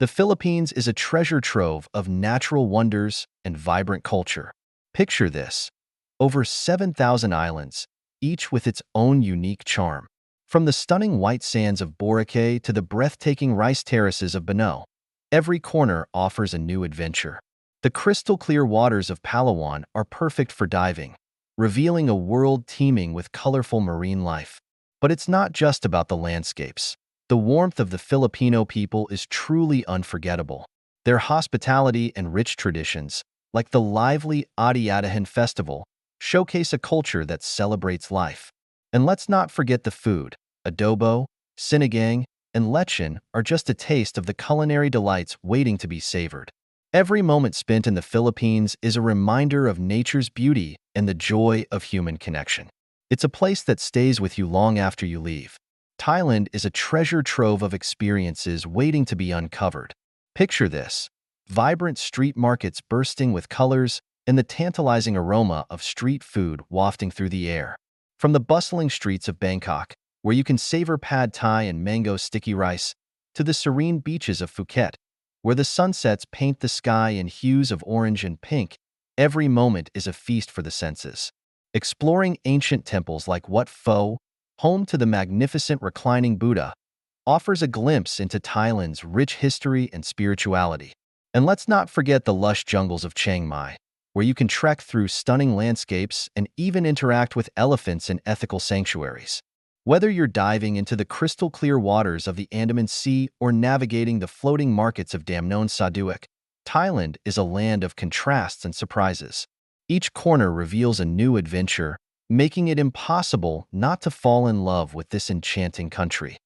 The Philippines is a treasure trove of natural wonders and vibrant culture. Picture this: over 7,000 islands, each with its own unique charm. From the stunning white sands of Boracay to the breathtaking rice terraces of Banao, every corner offers a new adventure. The crystal-clear waters of Palawan are perfect for diving, revealing a world teeming with colorful marine life. But it's not just about the landscapes. The warmth of the Filipino people is truly unforgettable. Their hospitality and rich traditions, like the lively Adi-Adahan Festival, showcase a culture that celebrates life. And let's not forget the food. Adobo, sinigang, and lechon are just a taste of the culinary delights waiting to be savored. Every moment spent in the Philippines is a reminder of nature's beauty and the joy of human connection. It's a place that stays with you long after you leave. Thailand is a treasure trove of experiences waiting to be uncovered. Picture this: vibrant street markets bursting with colors and the tantalizing aroma of street food wafting through the air. From the bustling streets of Bangkok, where you can savor pad thai and mango sticky rice, to the serene beaches of Phuket, where the sunsets paint the sky in hues of orange and pink, every moment is a feast for the senses. Exploring ancient temples like Wat Pho, home to the magnificent reclining Buddha, offers a glimpse into Thailand's rich history and spirituality. And let's not forget the lush jungles of Chiang Mai, where you can trek through stunning landscapes and even interact with elephants in ethical sanctuaries. Whether you're diving into the crystal-clear waters of the Andaman Sea or navigating the floating markets of Damnon Saduak, Thailand is a land of contrasts and surprises. Each corner reveals a new adventure, making it impossible not to fall in love with this enchanting country.